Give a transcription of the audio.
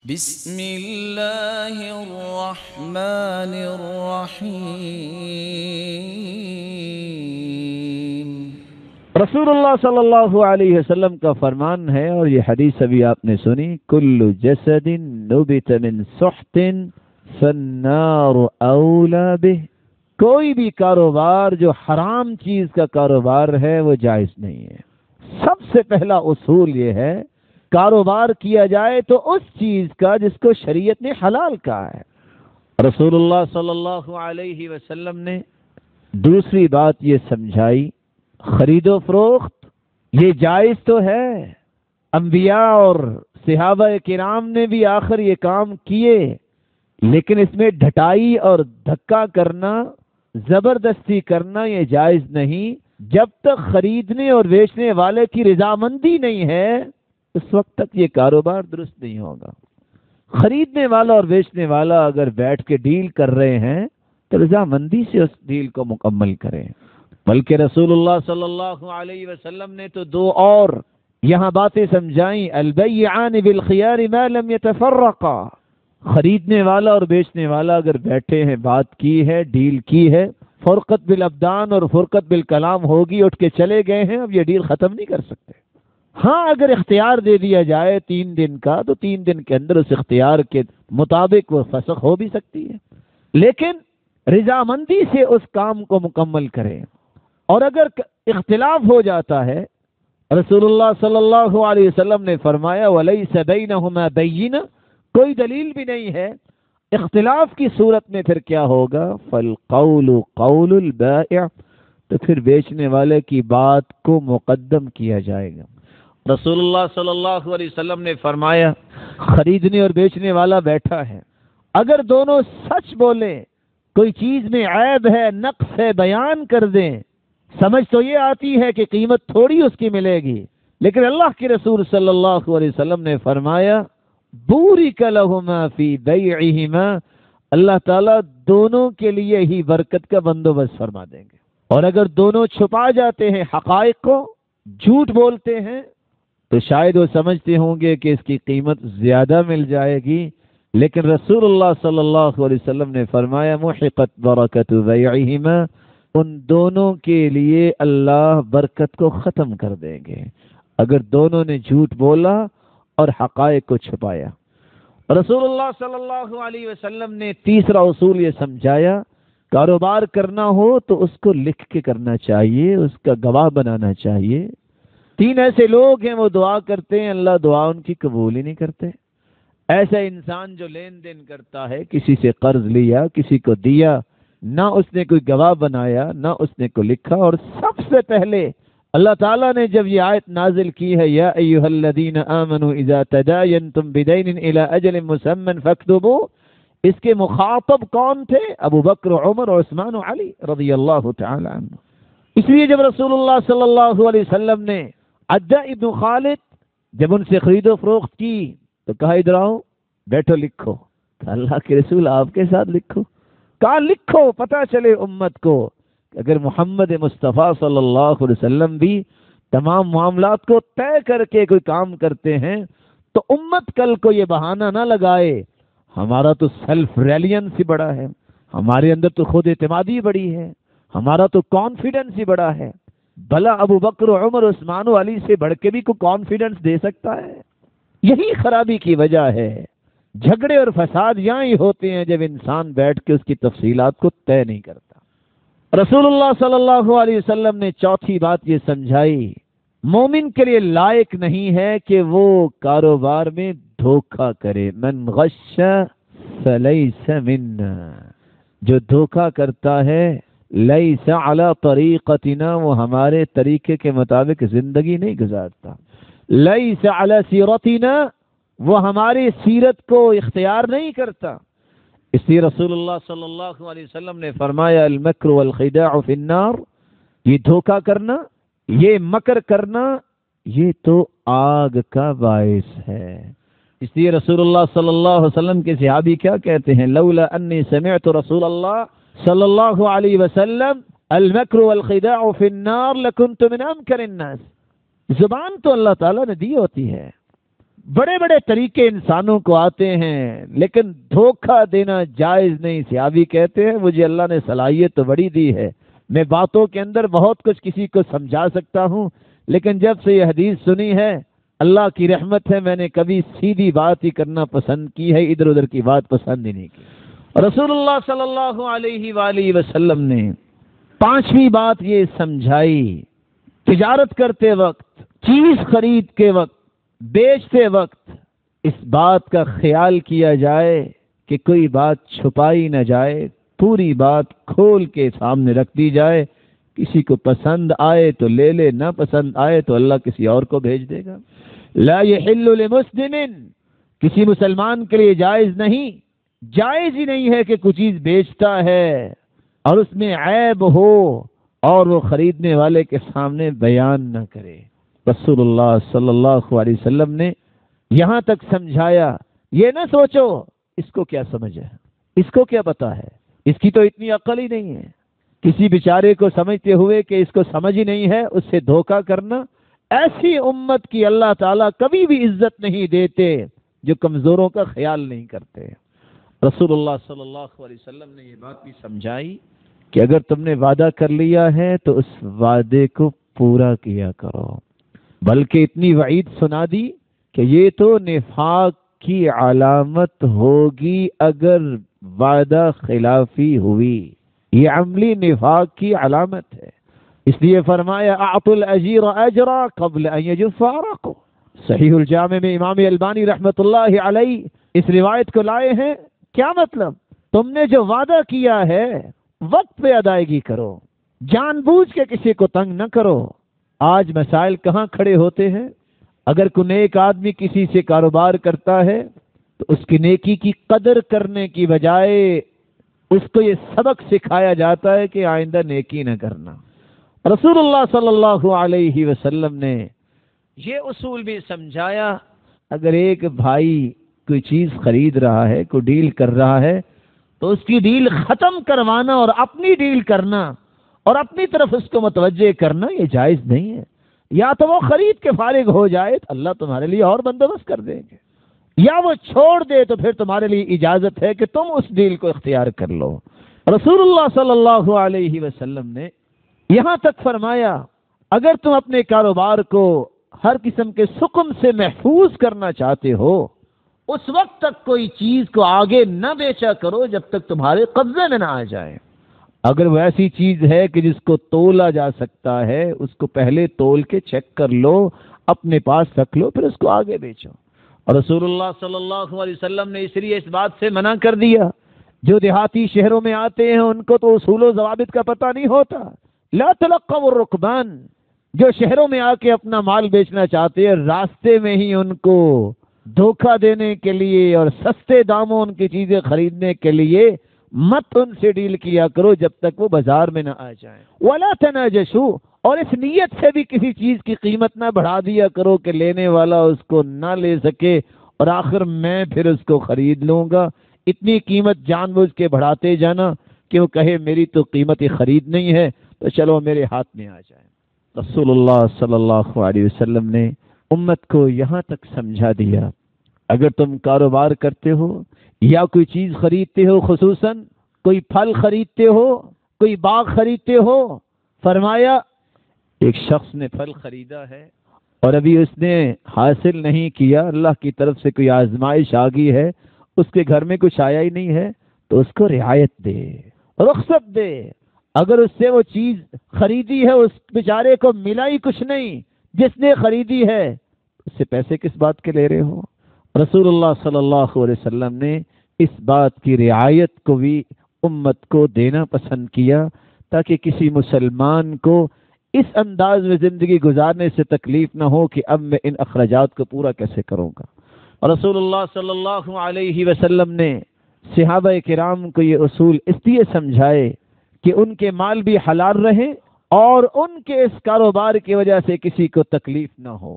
بسم اللہ الرحمن الرحیم۔ رسول اللہ صلی اللہ علیہ وسلم کا فرمان ہے، اور یہ حدیث ابھی آپ نے سنی، کل جسد نبت من سحت فالنار اولا بہ۔ کوئی بھی کاروبار جو حرام چیز کا کاروبار ہے وہ جائز نہیں ہے۔ سب سے پہلا اصول یہ ہے، کاروبار کیا جائے تو اس چیز کا جس کو شریعت نے حلال کہا ہے۔ رسول اللہ صلی اللہ علیہ وسلم نے دوسری بات یہ سمجھائی، خرید و فروخت یہ جائز تو ہے، انبیاء اور صحابہ کرام نے بھی آخر یہ کام کیے، لیکن اس میں ڈھٹائی اور دھکا کرنا، زبردستی کرنا یہ جائز نہیں۔ جب تک خریدنے اور بیچنے والے کی رضامندی نہیں ہے اس وقت تک یہ کاروبار درست نہیں ہوگا۔ خریدنے والا اور بیچنے والا اگر بیٹھ کے ڈیل کر رہے ہیں تو رضامندی سے اس ڈیل کو مکمل کریں۔ بلکہ رسول اللہ صلی اللہ علیہ وسلم نے تو دو اور یہاں باتیں سمجھائیں، البیعان بالخیار ما لم یتفرقا۔ خریدنے والا اور بیچنے والا اگر بیٹھے ہیں، بات کی ہے، ڈیل کی ہے، فرقت بالابدان اور فرقت بالکلام ہوگی، اٹھ کے چلے گئے ہیں، اب یہ ڈیل ختم نہیں کر سکتے۔ ہاں اگر اختیار دے دیا جائے 3 دن کا تو 3 دن کے اندر اس اختیار کے مطابق وہ فسخ ہو بھی سکتی ہے، لیکن رضامندی سے اس کام کو مکمل کریں۔ اور اگر اختلاف ہو جاتا ہے، رسول اللہ صلی اللہ علیہ وسلم نے فرمایا وَلَيْسَ بَيْنَهُمَا بَيِّنَةٌ، کوئی دلیل بھی نہیں ہے، اختلاف کی صورت میں پھر کیا ہوگا؟ فَالْقَوْلُ قَوْلُ الْبَائِعِ، تو پھر بیچنے والے کی بات کو مقدم کیا جائے گا۔ رسول اللہ صلی اللہ علیہ وسلم نے فرمایا، خریدنے اور بیچنے والا بیٹھا ہے، اگر دونوں سچ بولیں، کوئی چیز میں عیب ہے، نقص ہے، بیان کر دیں، سمجھ تو یہ آتی ہے کہ قیمت تھوڑی اس کی ملے گی، لیکن اللہ کے رسول صلی اللہ علیہ وسلم نے فرمایا بورک لہما فی بیعہما، اللہ تعالیٰ دونوں کے لیے ہی برکت کا بندوبست فرما دیں گے۔ اور اگر دونوں چھپا جاتے ہیں حقائق کو، جھوٹ بولتے ہیں، تو شاید وہ سمجھتے ہوں گے کہ اس کی قیمت زیادہ مل جائے گی، لیکن رسول اللہ صلی اللہ علیہ وسلم نے فرمایا محقت برکت بیعہما، ان دونوں کے لیے اللہ برکت کو ختم کر دیں گے اگر دونوں نے جھوٹ بولا اور حقائق کو چھپایا۔ رسول اللہ صلی اللہ علیہ وسلم نے تیسرا اصول یہ سمجھایا، کاروبار کرنا ہو تو اس کو لکھ کے کرنا چاہیے، اس کا گواہ بنانا چاہیے۔ 3 ایسے لوگ ہیں وہ دعا کرتے ہیں، اللہ دعا ان کی قبول ہی نہیں کرتے۔ ایسا انسان جو لین دین کرتا ہے، کسی سے قرض لیا، کسی کو دیا، نہ اس نے کوئی گواہ بنایا، نہ اس نے کوئی لکھا۔ اور سب سے پہلے اللہ تعالیٰ نے جب یہ آیت نازل کی ہے، یا ایھا الذین آمنوا اذا تداینتم بدین الی اجل مسمی فاکتبوا، اس کے مخاطب کون تھے؟ ابو بکر، عمر، عثمان و علی رضی اللہ تعالی عنہ۔ اس لیے جب رسول اللہ صلی اللہ علیہ وسلم نے عداء ابن خالد جب ان سے خرید و فروخت کی تو کہا ادھر آؤ، بیٹھو، لکھو۔ کہا اللہ کے رسول آپ کے ساتھ لکھو؟ کہا لکھو، پتہ چلے امت کو کہ اگر محمد مصطفیٰ صلی اللہ علیہ وسلم بھی تمام معاملات کو طے کر کے کوئی کام کرتے ہیں تو امت کل کو یہ بہانہ نہ لگائے ہمارا تو سیلف ریلینس ہی بڑا ہے، ہمارے اندر تو خود اعتمادی بڑی ہے، ہمارا تو کانفیڈنس ہی بڑا ہے۔ بھلا ابو بکر، عمر، عثمان و علی سے بڑھ کے بھی کوئی کانفیڈنس دے سکتا ہے؟ یہی خرابی کی وجہ ہے۔ جھگڑے اور فساد یہاں ہی ہوتے ہیں جب انسان بیٹھ کے اس کی تفصیلات کو طے نہیں کرتا۔ رسول اللہ صلی اللہ علیہ وسلم نے چوتھی بات یہ سمجھائی، مومن کے لیے لائق نہیں ہے کہ وہ کاروبار میں دھوکہ کرے۔ من غش فلیس منا، جو دھوکہ کرتا ہے لیس علی طریقتنا، وہ ہمارے طریقے کے مطابق زندگی نہیں گزارتا۔ لیس علی سیرتنا، وہ ہماری سیرت کو اختیار نہیں کرتا۔ اس لیے رسول اللہ صلی اللہ علیہ وسلم نے فرمایا المکر والخداع فی النار، یہ دھوکہ کرنا، یہ مکر کرنا، یہ تو آگ کا باعث ہے۔ اس لیے رسول اللہ صلی اللہ علیہ وسلم کے صحابی کیا کہتے ہیں؟ لولا انی سمعت رسول اللہ صلی اللہ علیہ وسلم المکر والخداع فی النار لکنت من امکر الناس۔ زبان تو اللہ تعالیٰ نے دی ہوتی ہے، بڑے بڑے طریقے انسانوں کو آتے ہیں، لیکن دھوکہ دینا جائز نہیں۔ صحابی کہتے ہیں مجھے اللہ نے صلاحیت تو بڑی دی ہے، میں باتوں کے اندر بہت کچھ کسی کو سمجھا سکتا ہوں، لیکن جب سے یہ حدیث سنی ہے اللہ کی رحمت ہے میں نے کبھی سیدھی بات ہی کرنا پسند کی ہے، ادھر ادھر کی بات پسند ہی نہیں کی۔ رسول اللہ صلی اللہ علیہ وآلہ وسلم نے پانچویں بات یہ سمجھائی، تجارت کرتے وقت، چیز خرید کے وقت، بیچتے وقت اس بات کا خیال کیا جائے کہ کوئی بات چھپائی نہ جائے، پوری بات کھول کے سامنے رکھ دی جائے، کسی کو پسند آئے تو لے لے، نہ پسند آئے تو اللہ کسی اور کو بھیج دے گا۔ لا يحل لمسلم، کسی مسلمان کے لیے جائز نہیں، جائز ہی نہیں ہے کہ کوئی چیز بیچتا ہے اور اس میں عیب ہو اور وہ خریدنے والے کے سامنے بیان نہ کرے۔ رسول اللہ صلی اللہ علیہ وسلم نے یہاں تک سمجھایا، یہ نہ سوچو اس کو کیا سمجھ ہے، اس کو کیا پتا ہے، اس کی تو اتنی عقل ہی نہیں ہے۔ کسی بیچارے کو سمجھتے ہوئے کہ اس کو سمجھ ہی نہیں ہے اس سے دھوکہ کرنا، ایسی امت کی اللہ تعالیٰ کبھی بھی عزت نہیں دیتے جو کمزوروں کا خیال نہیں کرتے۔ رسول اللہ صلی اللہ علیہ وسلم نے یہ بات بھی سمجھائی کہ اگر تم نے وعدہ کر لیا ہے تو اس وعدے کو پورا کیا کرو، بلکہ اتنی وعید سنا دی کہ یہ تو نفاق کی علامت ہوگی اگر وعدہ خلافی ہوئی، یہ عملی نفاق کی علامت ہے۔ اس لیے فرمایا اعطوا الاجیر اجرا قبل ان یجف عرقه۔ صحیح الجامع میں امام البانی رحمت اللہ علیہ اس روایت کو لائے ہیں۔ کیا مطلب؟ تم نے جو وعدہ کیا ہے وقت پہ ادائیگی کرو، جان بوجھ کے کسی کو تنگ نہ کرو۔ آج مسائل کہاں کھڑے ہوتے ہیں؟ اگر کوئی نیک آدمی کسی سے کاروبار کرتا ہے تو اس کی نیکی کی قدر کرنے کی بجائے اس کو یہ سبق سکھایا جاتا ہے کہ آئندہ نیکی نہ کرنا۔ رسول اللہ صلی اللہ علیہ وسلم نے یہ اصول بھی سمجھایا، اگر ایک بھائی کوئی چیز خرید رہا ہے، کوئی ڈیل کر رہا ہے، تو اس کی ڈیل ختم کروانا اور اپنی ڈیل کرنا اور اپنی طرف اس کو متوجہ کرنا یہ جائز نہیں ہے۔ یا تو وہ خرید کے فارغ ہو جائے تو اللہ تمہارے لیے اور بندوبست کر دیں گے، یا وہ چھوڑ دے تو پھر تمہارے لیے اجازت ہے کہ تم اس ڈیل کو اختیار کر لو۔ رسول اللہ صلی اللہ علیہ وسلم نے یہاں تک فرمایا اگر تم اپنے کاروبار کو ہر قسم کے سقم سے محفوظ کرنا چاہتے ہو اس وقت تک کوئی چیز کو آگے نہ بیچا کرو جب تک تمہارے قبضے میں نہ آ جائے۔ اگر وہ ایسی چیز ہے کہ جس کو تولا جا سکتا ہے اس کو پہلے تول کے چیک کر لو، اپنے پاس رکھ لو، پھر اس کو آگے بیچو۔ اور رسول اللہ صلی اللہ علیہ وسلم نے اس لیے اس بات سے منع کر دیا، جو دیہاتی شہروں میں آتے ہیں ان کو تو اصول و ضوابط کا پتہ نہیں ہوتا۔ لا تلقوا الرکبان، جو شہروں میں آ کے اپنا مال بیچنا چاہتے ہیں راستے میں ہی ان کو دھوکہ دینے کے لیے اور سستے داموں ان کی چیزیں خریدنے کے لیے مت ان سے ڈیل کیا کرو جب تک وہ بازار میں نہ آ جائیں۔ ولا تناجشوا، اور اس نیت سے بھی کسی چیز کی قیمت نہ بڑھا دیا کرو کہ لینے والا اس کو نہ لے سکے اور آخر میں پھر اس کو خرید لوں گا۔ اتنی قیمت جان بوجھ کے بڑھاتے جانا کہ وہ کہے میری تو قیمت خرید نہیں ہے تو چلو میرے ہاتھ میں آ جائے۔ رسول اللہ صلی اللہ علیہ وسلم نے امت کو یہاں تک سمجھا دیا، اگر تم کاروبار کرتے ہو یا کوئی چیز خریدتے ہو، خصوصاً کوئی پھل خریدتے ہو، کوئی باغ خریدتے ہو، فرمایا ایک شخص نے پھل خریدا ہے اور ابھی اس نے حاصل نہیں کیا، اللہ کی طرف سے کوئی آزمائش آ گئی ہے، اس کے گھر میں کچھ آیا ہی نہیں ہے تو اس کو رعایت دے، رخصت دے۔ اگر اس سے وہ چیز خریدی ہے اس بیچارے کو ملا ہی کچھ نہیں جس نے خریدی ہے، اس سے پیسے کس بات کے لے رہے ہو؟ رسول اللہ صلی اللہ علیہ وسلم نے اس بات کی رعایت کو بھی امت کو دینا پسند کیا تاکہ کسی مسلمان کو اس انداز میں زندگی گزارنے سے تکلیف نہ ہو کہ اب میں ان اخراجات کو پورا کیسے کروں گا۔ رسول اللہ صلی اللہ علیہ وسلم نے صحابہ کرام کو یہ اصول اس لیے سمجھائے کہ ان کے مال بھی حلال رہے اور ان کے اس کاروبار کی وجہ سے کسی کو تکلیف نہ ہو۔